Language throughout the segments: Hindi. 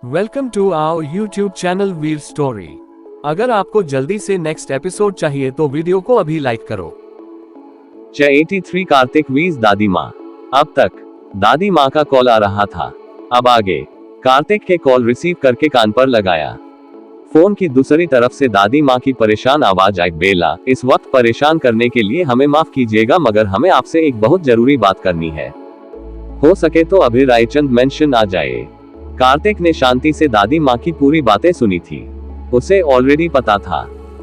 Welcome to our YouTube channel Veer story. अगर आपको जल्दी से नेक्स्ट एपिसोड चाहिए तो वीडियो को अभी लाइक करो। 83 कार्तिक वीज दादी माँ। अब तक दादी माँ का कॉल आ रहा था। अब आगे कार्तिक के कॉल रिसीव करके कान पर लगाया। फोन की दूसरी तरफ से दादी माँ की परेशान आवाज आई, बेला, इस वक्त परेशान करने के लिए हमें माफ कीजिएगा, मगर हमें आपसे एक बहुत जरूरी बात करनी है। हो सके तो अभी रायचंद मेंशन आ जाए। कार्तिक ने शांति से दादी माँ की पूरी बातें सुनी थी। उसे ऑलरेडी पता था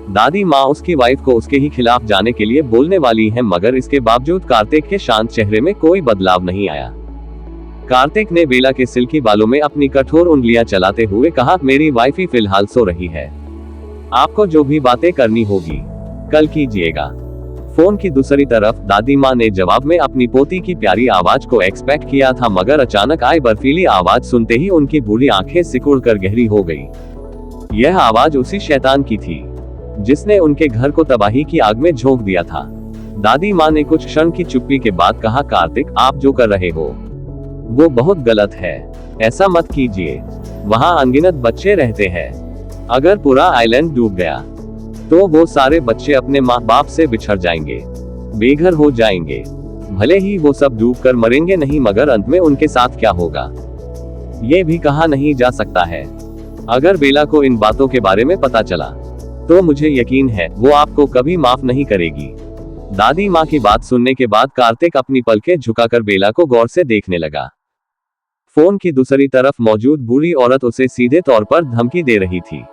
दादी माँ उसकी वाइफ को उसके ही खिलाफ जाने के लिए बोलने वाली है, मगर इसके बावजूद कार्तिक के शांत चेहरे में कोई बदलाव नहीं आया। कार्तिक ने बेला के सिल्की बालों में अपनी कठोर उंगलियां चलाते हुए कहा, मेरी वाइफ ही फिलहाल सो रही है, आपको जो भी बातें करनी होगी कल कीजिएगा। फोन की दूसरी तरफ दादी माँ ने जवाब में अपनी पोती की प्यारी आवाज को एक्सपेक्ट किया था, मगर अचानक आई बर्फीली आवाज सुनते ही उनकी बूढ़ी आंखें सिकुड़कर गहरी हो गई। यह आवाज उसी शैतान की थी जिसने उनके घर को तबाही की आग में झोंक दिया था। दादी माँ ने कुछ क्षण की चुप्पी के बाद कहा, कार्तिक, आप जो कर रहे हो वो बहुत गलत है, ऐसा मत कीजिए। वहाँ अनगिनत बच्चे रहते हैं, अगर पूरा आइलैंड डूब गया तो वो सारे बच्चे अपने माँ बाप से बिछड़ जाएंगे, बेघर हो जाएंगे। भले ही वो सब डूब कर मरेंगे नहीं, मगर अंत में उनके साथ क्या होगा ये भी कहा नहीं जा सकता है। अगर बेला को इन बातों के बारे में पता चला तो मुझे यकीन है वो आपको कभी माफ नहीं करेगी। दादी माँ की बात सुनने के बाद कार्तिक अपनी पलकें झुकाकर बेला को गौर से देखने लगा। फोन की दूसरी तरफ मौजूद बूढ़ी औरत उसे सीधे तौर पर धमकी दे रही थी,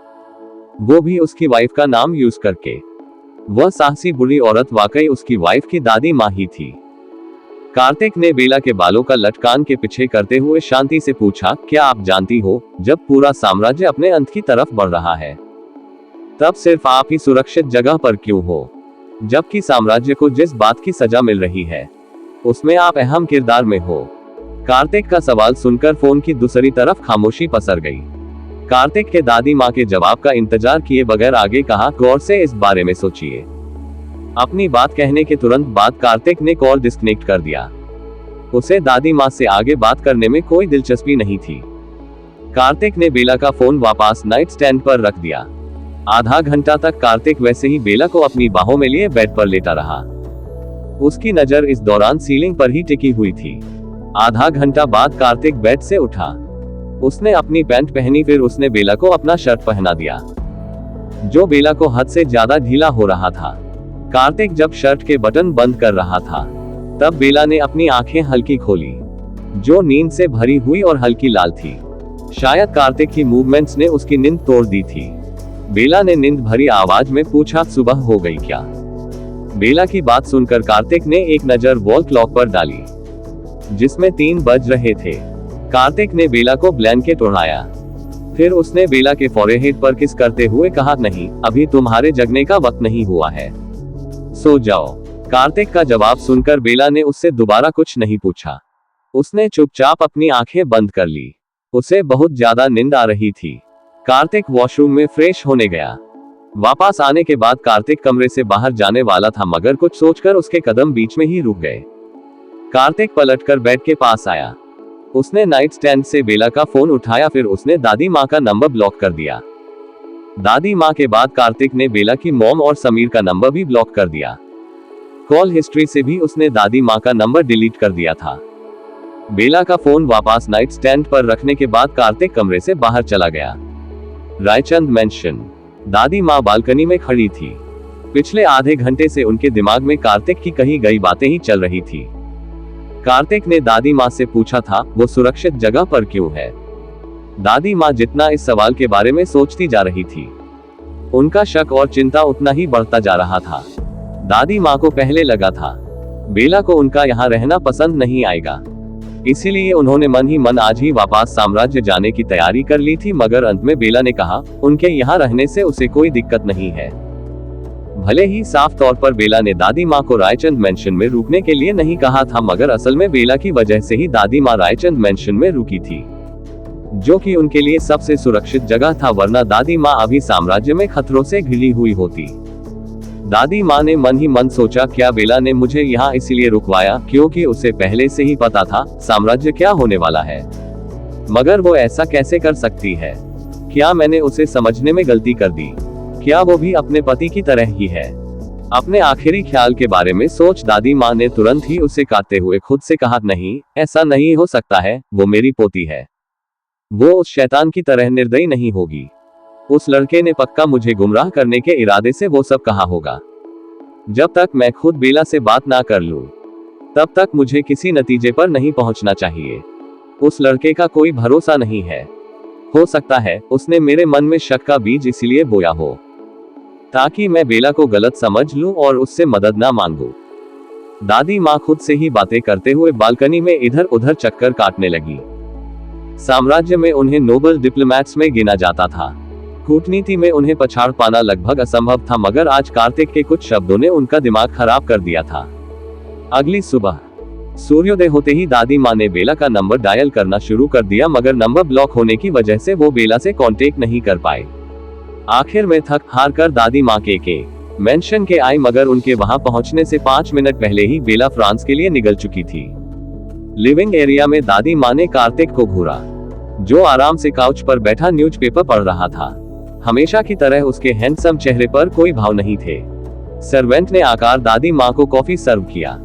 वो भी उसकी वाइफ का नाम यूज करके। वह साहसी बुरी औरत वाकई उसकी वाइफ की दादी माँ ही थी। कार्तिक ने बेला के बालों का लटकान के पीछे करते हुए शांति से पूछा, क्या आप जानती हो जब पूरा साम्राज्य अपने अंत की तरफ बढ़ रहा है तब सिर्फ आप ही सुरक्षित जगह पर क्यों हो, जबकि साम्राज्य को जिस बात की सजा मिल रही है उसमें आप अहम किरदार में हो। कार्तिक का सवाल सुनकर फोन की दूसरी तरफ खामोशी पसर गई। कार्तिक के दादी माँ के जवाब का इंतजार किए बगैर आगे कहा, गौर से इस बारे में सोचिए। अपनी बात कहने के तुरंत बाद कार्तिक ने कॉल डिस्कनेक्ट कर दिया। उसे दादी माँ से आगे बात करने में कोई दिलचस्पी नहीं थी। कार्तिक ने बेला का फोन वापस नाइट स्टैंड पर रख दिया। आधा घंटा तक कार्तिक वैसे ही बेला को अपनी बाहों में लिए बेड पर लेटा रहा। उसकी नजर इस दौरान सीलिंग पर ही टिकी हुई थी। आधा घंटा बाद कार्तिक बेड से उठा। उसने अपनी पैंट पहनी, फिर उसने बेला को अपना शर्ट पहना दिया जो बेला को हद से ज्यादा ढीला हो रहा था। कार्तिक जब शर्ट के बटन बंद कर रहा था तब बेला ने अपनी आंखें हल्की खोली, जो नींद से भरी हुई और हल्की लाल थी। शायद कार्तिक की मूवमेंट्स ने उसकी नींद तोड़ दी थी। बेला ने नींद भरी आवाज में पूछा, सुबह हो गई क्या? बेला की बात सुनकर कार्तिक ने एक नजर वॉल क्लॉक पर डाली जिसमें 3 बज रहे थे। कार्तिक ने बेला को ब्लैंकेट ओढ़ाया, फिर उसने बेला के फोरहेड पर किस करते हुए कहा, नहीं, अभी तुम्हारे जगने का वक्त नहीं हुआ है, सो जाओ। कार्तिक का जवाब सुनकर बेला ने उससे दोबारा कुछ नहीं पूछा। उसने चुपचाप अपनी आंखें बंद कर ली। उसे बहुत ज्यादा नींद आ रही थी। कार्तिक वॉशरूम में फ्रेश होने गया। वापस आने के बाद कार्तिक कमरे से बाहर जाने वाला था, मगर कुछ सोचकर उसके कदम बीच में ही रुक गए। कार्तिक पलटकर बेड के पास आया। उसने नाइट स्टैंड से बेला का फोन उठाया, फिर उसने दादी माँ का नंबर ब्लॉक कर दिया। दादी माँ के बाद कार्तिक ने बेला की मॉम और समीर का नंबर भी ब्लॉक कर दिया। कॉल हिस्ट्री से भी उसने दादी माँ का नंबर डिलीट कर दिया था। बेला का फोन वापस नाइट स्टैंड पर रखने के बाद कार्तिक कमरे से बाहर चला गया। रायचंद मेंशन। दादी माँ बालकनी में खड़ी थी। पिछले आधे घंटे से उनके दिमाग में कार्तिक की कही गई बातें ही चल रही थी। कार्तिक ने दादी माँ से पूछा था, वो सुरक्षित जगह पर क्यों है? दादी माँ जितना इस सवाल के बारे में सोचती जा रही थी, उनका शक और चिंता उतना ही बढ़ता जा रहा था। दादी माँ को पहले लगा था बेला को उनका यहाँ रहना पसंद नहीं आएगा, इसीलिए उन्होंने मन ही मन आज ही वापस साम्राज्य जाने की तैयारी कर ली थी, मगर अंत में बेला ने कहा, उनके यहाँ रहने से उसे कोई दिक्कत नहीं है। भले ही साफ तौर पर बेला ने दादी माँ को रायचंद मेंशन में रुकने के लिए नहीं कहा था, मगर असल में बेला की वजह से ही दादी माँ रायचंद मेंशन में रुकी थी, जो कि उनके लिए सबसे सुरक्षित जगह था, वरना दादी माँ अभी साम्राज्य में खतरों से घिरी हुई होती। दादी माँ ने मन ही मन सोचा, क्या बेला ने मुझे यहाँ इसलिए रुकवाया क्योंकि उसे पहले से ही पता था साम्राज्य क्या होने वाला है। मगर वो ऐसा कैसे कर सकती है? क्या मैंने उसे समझने में गलती कर दी? क्या वो भी अपने पति की तरह ही है? अपने आखिरी ख्याल के बारे में सोच दादी माँ ने तुरंत ही उसे काटते हुए खुद से कहा, नहीं, ऐसा नहीं हो सकता है, वो मेरी पोती है। वो उस शैतान की तरह निर्दयी नहीं होगी। उस लड़के ने पक्का मुझे गुमराह करने के इरादे से वो सब कहा होगा। जब तक मैं खुद बेला से बात ना कर लूं, तब तक मुझे किसी नतीजे पर नहीं पहुंचना चाहिए। उस लड़के का कोई भरोसा नहीं है। हो सकता है उसने मेरे मन में शक का बीज इसलिए बोया हो, ताकि मैं बेला को गलत समझ लूं और उससे मदद ना मांगूं। दादी माँ खुद से ही बातें करते हुए बालकनी में इधर उधर चक्कर काटने लगी। साम्राज्य में उन्हें नोबल डिप्लोमैट्स में गिना जाता था। कूटनीति में उन्हें पछाड़ पाना लगभग असंभव था, मगर आज कार्तिक के कुछ शब्दों ने उनका दिमाग खराब कर दिया था। अगली सुबह सूर्योदय होते ही दादी माँ ने बेला का नंबर डायल करना शुरू कर दिया, मगर नंबर ब्लॉक होने की वजह से वो बेला से कांटेक्ट नहीं कर पाए। आखिर में थक हार कर दादी माँ के मेंशन के आई, मगर उनके वहां पहुंचने से 5 मिनट पहले ही बेला फ्रांस के लिए निकल चुकी थी। लिविंग एरिया में दादी माँ ने कार्तिक को घूरा, जो आराम से काउच पर बैठा न्यूज़पेपर पढ़ रहा था। हमेशा की तरह उसके हैंडसम चेहरे पर कोई भाव नहीं थे। सर्वेंट ने आकर दादी माँ को कॉफी सर्व किया।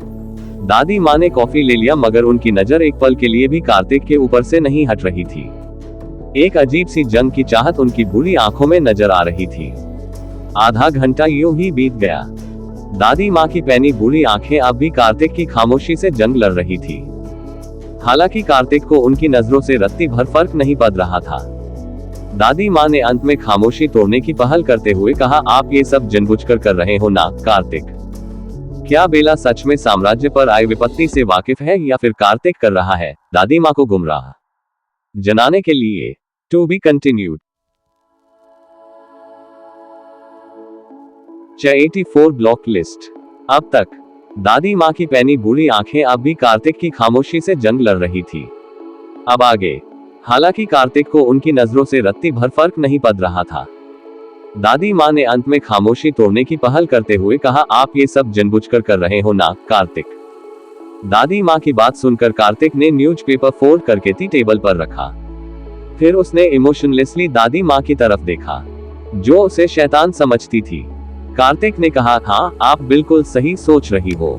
दादी माँ ने कॉफी ले लिया, मगर उनकी नजर एक पल के लिए भी कार्तिक के ऊपर से नहीं हट रही थी। एक अजीब सी जंग की चाहत उनकी बुरी आंखों में नजर आ रही थी। आधा घंटा यूं ही बीत गया। दादी माँ की पैनी बुरी आंखें अब भी कार्तिक की खामोशी से जंग लड़ रही थी। हालांकि कार्तिक को उनकी नजरों से रत्ती भर फर्क नहीं पड़ रहा था। दादी माँ ने अंत में खामोशी तोड़ने की पहल करते हुए कहा, आप ये सब जानबूझकर कर रहे हो ना कार्तिक? क्या बेला सच में साम्राज्य पर आई विपत्ति से वाकिफ है, या फिर कार्तिक कर रहा है दादी माँ को गुमराह? जनाने के लिए to be continued. 84 block list. अब तक दादी माँ की पैनी बुरी आंखें अब भी कार्तिक की खामोशी से जंग लड़ रही थी। अब आगे। हालांकि कार्तिक को उनकी नजरों से रत्ती भर फर्क नहीं पड़ रहा था। दादी माँ ने अंत में खामोशी तोड़ने की पहल करते हुए कहा, आप ये सब जानबूझकर कर रहे हो ना कार्तिक? दादी माँ की बात सुनकर कार्तिक ने न्यूज़पेपर फोल्ड करके टी टेबल पर रखा। फिर उसने इमोशनलेसली दादी माँ की तरफ देखा, जो उसे शैतान समझती थी। कार्तिक ने कहा, हाँ, आप बिल्कुल सही सोच रही हो।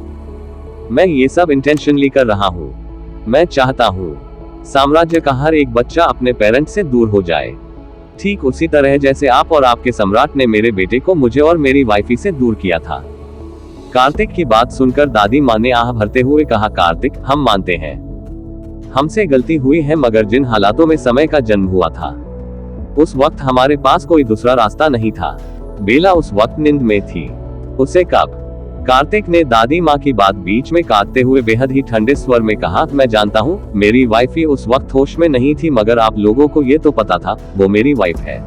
मैं ये सब इंटेंशनली कर रहा हूँ। मैं चाहता हूँ साम्राज्य का हर एक बच्चा अपने पेरेंट्स से दूर हो जाए, ठीक उसी तरह जैसे आप और आपके सम्राट ने मेरे बेटे को मुझे और मेरी वाइफी से दूर किया था। कार्तिक की बात सुनकर दादी माँ ने आह भरते हुए कहा, कार्तिक, हम मानते हैं हमसे गलती हुई है, मगर जिन हालातों में समय का जन्म हुआ था, उस वक्त हमारे पास कोई दूसरा रास्ता नहीं था। बेला उस वक्त नींद में थी। उसे कब? कार्तिक ने दादी माँ की बात बीच में काटते हुए बेहद ही ठंडे स्वर में कहा, मैं जानता हूँ मेरी वाइफी उस वक्त होश में नहीं थी, मगर आप लोगों को ये तो पता था वो मेरी वाइफ है।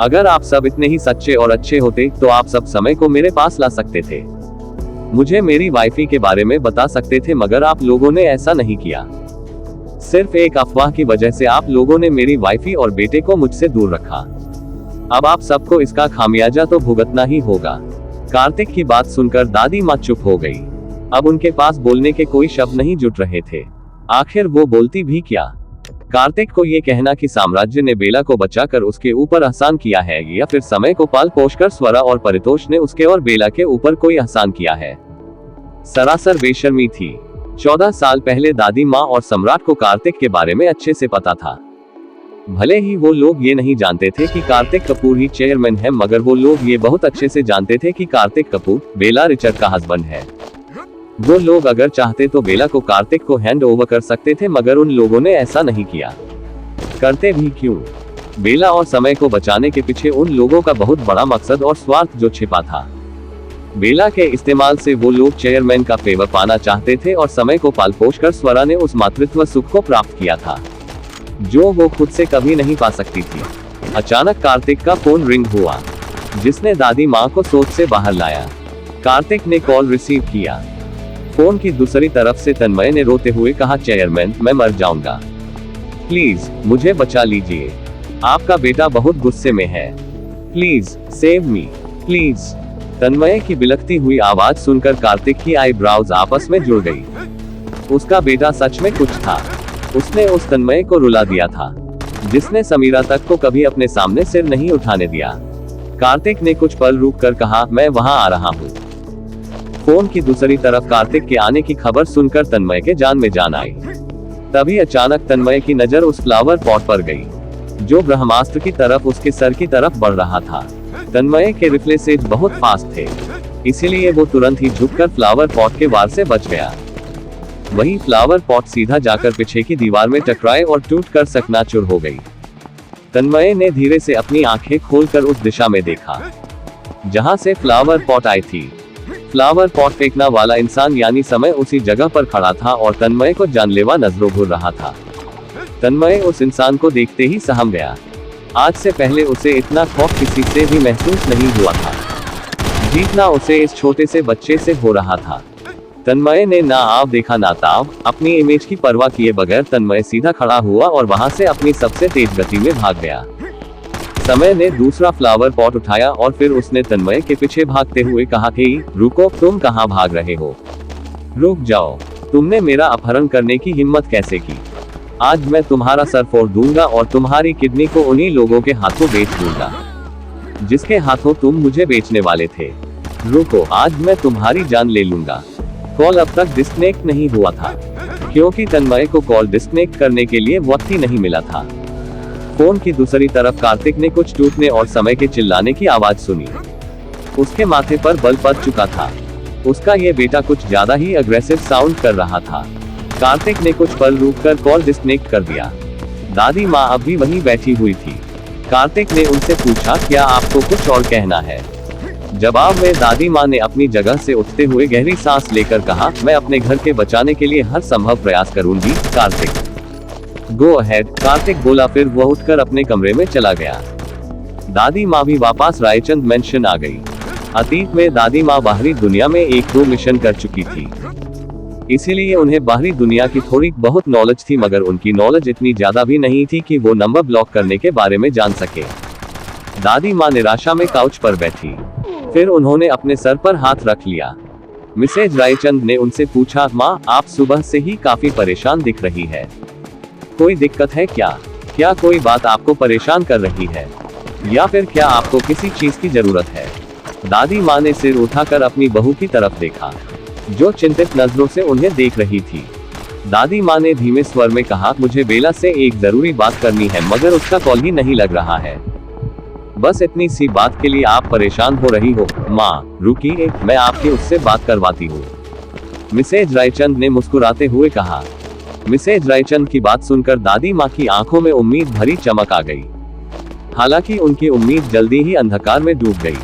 अगर आप सब इतने ही सच्चे और अच्छे होते तो आप सब समय को मेरे पास ला सकते थे, मुझे मेरी वाइफी के बारे में बता सकते थे, मगर आप लोगों ने ऐसा नहीं किया। सिर्फ एक अफवाह की वजह से आप लोगों ने मेरी वाइफी और बेटे को मुझसे दूर रखा। अब आप सबको इसका खामियाजा तो भुगतना ही होगा। कार्तिक की बात सुनकर दादी माँ चुप हो गई। अब उनके पास बोलने के कोई शब्द नहीं जुट रहे थे। आखिर वो बोलती भी क्या? कार्तिक को ये कहना कि साम्राज्य ने बेला को बचाकर उसके ऊपर एहसान किया है, या फिर समय को पाल पोषकर स्वरा और परितोष ने उसके और बेला के ऊपर कोई एहसान किया है, सरासर बेशर्मी थी। 14 साल पहले दादी माँ और सम्राट को कार्तिक के बारे में अच्छे से पता था। भले ही वो लोग ये नहीं जानते थे कि कार्तिक कपूर ही चेयरमैन है, मगर वो लोग ये बहुत अच्छे से जानते थे कि कार्तिक कपूर बेला रिचर्ड का हस्बैंड है। वो लोग अगर चाहते तो बेला को कार्तिक को हैंड ओवर कर सकते थे, मगर उन लोगों ने ऐसा नहीं किया। करते भी क्यों? बेला और समय को बचाने के पीछे उन लोगों का बहुत बड़ा मकसद और स्वार्थ जो छिपा था। बेला के इस्तेमाल से वो लोग चेयरमैन का फेवर पाना चाहते थे, और समय को पाल पोष कर स्वरा ने उस मातृत्व सुख को प्राप्त किया था जो वो खुद से कभी नहीं पा सकती थी। अचानक कार्तिक का फोन रिंग हुआ, जिसने दादी माँ को सोच से बाहर लाया। कार्तिक ने कॉल रिसीव किया। फोन की दूसरी तरफ से तन्मय ने रोते हुए कहा, चेयरमैन, मैं मर जाऊंगा, प्लीज मुझे बचा लीजिए, आपका बेटा बहुत गुस्से में है, प्लीज सेव मी प्लीज। तन्मय की बिलखती हुई आवाज सुनकर कार्तिक की आईब्राउज आपस में जुड़ गई। उसका बेटा सच में कुछ था। उसने उस तन्मय को रुला दिया था, जिसने समीरा तक को कभी अपने सामने सिर नहीं उठाने दिया। कार्तिक ने कुछ पल रुक कर कहा, मैं वहां आ रहा हूँ। फोन की दूसरी तरफ कार्तिक के आने की खबर सुनकर तन्मय के जान में जान आई। तभी अचानक तन्मय की नजर उस फ्लावर पॉट पर गई, जो ब्रह्मास्त्र की तरफ उसके सर की तरफ बढ़ रहा था। तन्मय के रिफ्लेक्सेस बहुत फास्ट थे, इसीलिए वो तुरंत ही झुककर फ्लावर पॉट के वार से बच गया। वही फ्लावर पॉट सीधा जाकर पीछे की दीवार में टकराए और टूटकर चकनाचूर हो गई। तन्मय ने धीरे से अपनी आंखें खोलकर उस दिशा में देखा जहां से फ्लावर पॉट आई थी। फ्लावर पॉट फेंकना वाला इंसान यानी समय उसी जगह पर खड़ा था और तन्मय को जानलेवा नजरों घूर रहा था। तन्मय उस इंसान को देखते ही सहम गया। आज से पहले उसे इतना खौफ किसी से भी महसूस नहीं हुआ था, जीतना उसे इस छोटे से बच्चे से हो रहा था। तन्मय ने ना आप देखा ना ताव, अपनी इमेज की परवाह किए बगैर तन्मय सीधा खड़ा हुआ और वहां से अपनी सबसे तेज गति में भाग गया। समय ने दूसरा फ्लावर पॉट उठाया और फिर उसने तन्मय के पीछे भागते हुए कहा, हे रुको, तुम कहां भाग रहे हो? रुक जाओ, तुमने मेरा अपहरण करने की हिम्मत कैसे की? आज मैं तुम्हारा सर फोड़ दूंगा और तुम्हारी किडनी को उन्हीं लोगों के हाथों बेच दूंगा जिसके हाथों तुम मुझे बेचने वाले थे। रुको, आज मैं तुम्हारी जान ले लूंगा। कॉल अब तक डिस्कनेक्ट नहीं हुआ था, क्योंकि तन्मय को कॉल डिस्कनेक्ट करने के लिए वक्त ही नहीं मिला था। फोन की दूसरी तरफ कार्तिक ने कुछ टूटने और समय के चिल्लाने की आवाज सुनी। उसके माथे पर बल पड़ चुका था। उसका ये बेटा कुछ ज्यादा ही अग्रेसिव साउंड कर रहा था। कार्तिक ने कुछ पल रुककर कॉल डिस्कनेक्ट कर दिया। दादी माँ अब भी वहीं बैठी हुई थी। कार्तिक ने उनसे पूछा, क्या आपको कुछ और कहना है? जवाब में दादी माँ ने अपनी जगह से उठते हुए गहरी सांस लेकर कहा, मैं अपने घर के बचाने के लिए हर संभव प्रयास करूंगी कार्तिक। गो अहेड, कार्तिक बोला। फिर वह उठकर अपने कमरे में चला गया। दादी माँ भी वापस रायचंद मेंशन आ गई। अतीत में दादी माँ बाहरी दुनिया में 1-2 मिशन कर चुकी थी, इसीलिए उन्हें बाहरी दुनिया की थोड़ी बहुत नॉलेज थी, मगर उनकी नॉलेज इतनी ज्यादा भी नहीं थी कि वो नंबर ब्लॉक करने के बारे में जान सके। दादी माँ निराशा में काउच पर बैठी, फिर उन्होंने अपने सर पर हाथ रख लिया। मिसेज रायचंद ने उनसे पूछा, माँ आप सुबह से ही काफी परेशान दिख रही है, कोई दिक्कत है क्या? क्या कोई बात आपको परेशान कर रही है, या फिर क्या आपको किसी चीज की जरूरत है? दादी माँ ने सिर उठाकर अपनी बहू की तरफ देखा, जो चिंतित नजरों से उन्हें देख रही थी। दादी माँ ने धीमे स्वर में कहा, मुझे बेला से एक जरूरी बात करनी है, मगर उसका कॉल ही नहीं लग रहा है। बस इतनी सी बात के लिए आप परेशान हो रही हो? माँ रुकिए, मैं आपके उससे बात करवाती हूँ, मिसेज रायचंद ने मुस्कुराते हुए कहा। मिसेज रायचंद की बात सुनकर दादी माँ की आंखों में उम्मीद भरी चमक आ गई। हालांकि उनकी उम्मीद जल्दी ही अंधकार में डूब गई,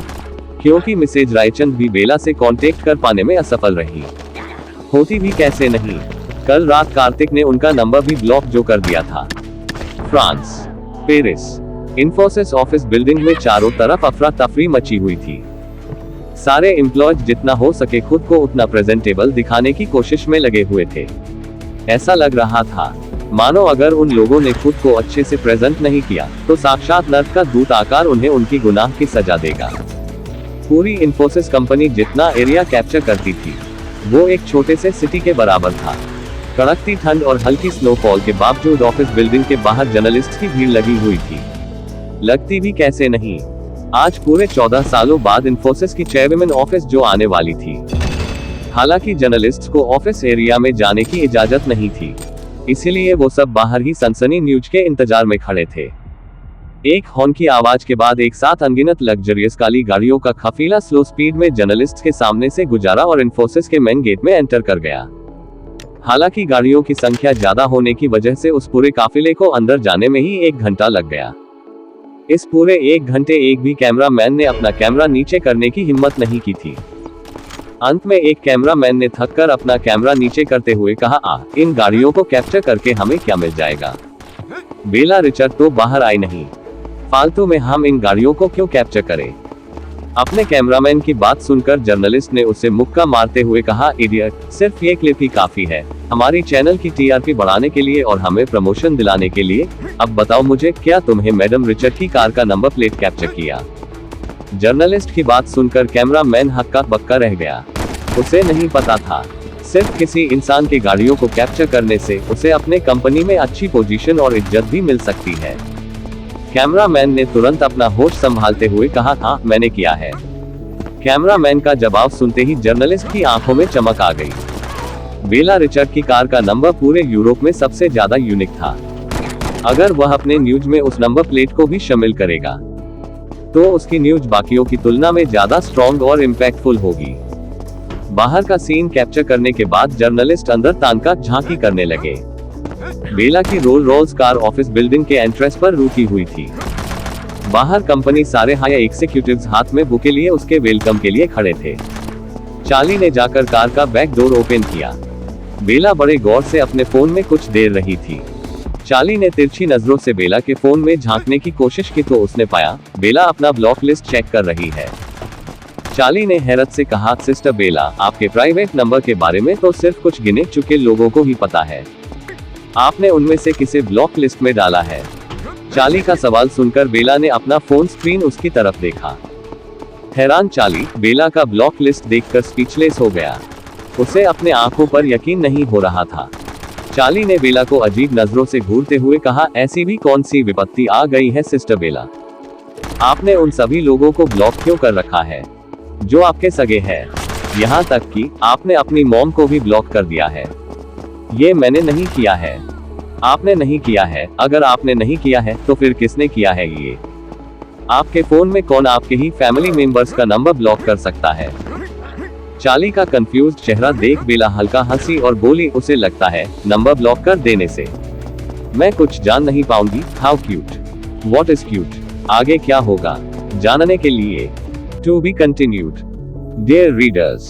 क्योंकि मिसेज रायचंद भी बेला से कांटेक्ट कर पाने में असफल रही। होती भी कैसे नहीं, कल रात कार्तिक ने उनका नंबर भी ब्लॉक जो कर दिया था। France, Paris, Infosys office building में चारों तरफ अफरा तफरी मची हुई थी। सारे एम्प्लॉयज जितना हो सके खुद को उतना प्रेजेंटेबल दिखाने की कोशिश में लगे हुए थे। ऐसा लग रहा था मानो अगर उन लोगों ने खुद को अच्छे से प्रेजेंट नहीं किया तो साक्षात नर्क का दूत आकर उन्हें उनकी गुनाह की सजा देगा। पूरी इन्फोसिस कंपनी जितना एरिया कैप्चर करती थी, वो एक छोटे से सिटी के बराबर था। कड़कती ठंड और हल्की स्नोफॉल के बावजूद ऑफिस बिल्डिंग के बाहर जर्नलिस्ट की भीड़ लगी हुई थी। लगती भी कैसे नहीं, आज पूरे 14 सालों बाद इन्फोसिस की चेयरमैन ऑफिस जो आने वाली थी। हालांकि जर्नलिस्ट्स को ऑफिस एरिया में जाने की इजाजत नहीं थी, इसीलिए वो सब बाहर ही सनसनी न्यूज के इंतजार में खड़े थे। एक हॉर्न की आवाज के बाद एक साथ अनगिनत लग्जरियस काली गाड़ियों का काफिला स्लो स्पीड में जर्नलिस्ट्स के सामने से गुजारा और इन्फोसिस के मेन गेट में एंटर कर गया। हालांकि गाड़ियों की संख्या ज्यादा होने की वजह से उस पूरे काफिले को अंदर जाने में ही 1 घंटा लग गया। इस पूरे 1 घंटे एक भी कैमरामैन ने अपना कैमरा नीचे करने की हिम्मत नहीं की थी। अंत में एक कैमरामैन ने थककर अपना कैमरा नीचे करते हुए कहा, इन गाड़ियों को कैप्चर करके हमें क्या मिल जाएगा? बेला रिचर्ड तो बाहर आई नहीं, फालतू में हम इन गाड़ियों को क्यों कैप्चर करें? अपने कैमरामैन की बात सुनकर जर्नलिस्ट ने उसे मुक्का मारते हुए कहा, इडियट, सिर्फ ये क्लिप ही काफी है हमारी चैनल की टीआरपी बढ़ाने के लिए और हमें प्रमोशन दिलाने के लिए। अब बताओ मुझे, क्या तुम्हें मैडम रिचर्ड की कार का नंबर प्लेट कैप्चर किया? जर्नलिस्ट की बात सुनकर कैमरामैन हक्का बक्का रह गया। उसे नहीं पता था सिर्फ किसी इंसान के गाड़ियों को कैप्चर करने से उसे अपने कंपनी में अच्छी पोजीशन और इज्जत भी मिल सकती है। कैमरामैन ने तुरंत अपना होश संभालते हुए कहा, हाँ मैंने किया है। कैमरामैन का जवाब सुनते ही जर्नलिस्ट की आंखों में चमक आ गई। बेला रिचर्ड की कार का नंबर पूरे यूरोप में सबसे ज्यादा यूनिक था। अगर वह अपने न्यूज में उस नंबर प्लेट को भी शामिल करेगा तो उसकी न्यूज बाकियों की तुलना में ज्यादा स्ट्रॉन्ग और इम्पैक्टफुल होगी। बाहर का सीन कैप्चर करने के बाद जर्नलिस्ट अंदर तान का झांकी करने लगे। बेला की Rolls Royce car office building के एंट्रेंस पर रुकी हुई थी। बाहर कंपनी सारे हाई एग्जीक्यूटिव्स हाथ में बुके लिए उसके वेलकम के लिए खड़े थे। चार्ली ने जाकर कार का बैक डोर ओपन किया। बेला बड़े गौर से अपने फोन में कुछ देर रही थी। चार्ली ने तिरछी नजरों से बेला के फोन में झांकने की कोशिश की तो उसने पाया बेला अपना ब्लॉक लिस्ट चेक कर रही है। चार्ली ने हैरत से कहा, सिस्टर बेला, आपके प्राइवेट नंबर के बारे में तो सिर्फ कुछ गिने चुके लोगों को ही पता है। आपने उनमें से किसे ब्लॉक लिस्ट में डाला है? चार्ली का सवाल सुनकर बेला ने अपना फोन स्क्रीन उसकी तरफ देखा। हैरान चार्ली बेला का ब्लॉक लिस्ट देखकर स्पीचलेस हो गया। उसे अपने आंखों पर यकीन नहीं हो रहा था। चार्ली ने बेला को अजीब नजरों से घूरते हुए कहा, ऐसी भी कौन सी विपत्ति आ गई है सिस्टर बेला? आपने उन सभी लोगों को ब्लॉक क्यों कर रखा है जो आपके सगे हैं? यहाँ तक कि आपने अपनी मॉम को भी ब्लॉक कर दिया है। ये मैंने नहीं किया है। आपने नहीं किया है। अगर आपने नहीं किया है तो फिर किसने किया है? ये आपके फोन में कौन आपके ही फैमिली मेंबर्स का नंबर ब्लॉक कर सकता है? चार्ली का कंफ्यूज्ड चेहरा देख बेला हल्का हंसी और बोली, उसे लगता है नंबर ब्लॉक कर देने से मैं कुछ जान नहीं पाऊंगी। How cute, what is cute? आगे क्या होगा जानने के लिए to be continued. Dear readers,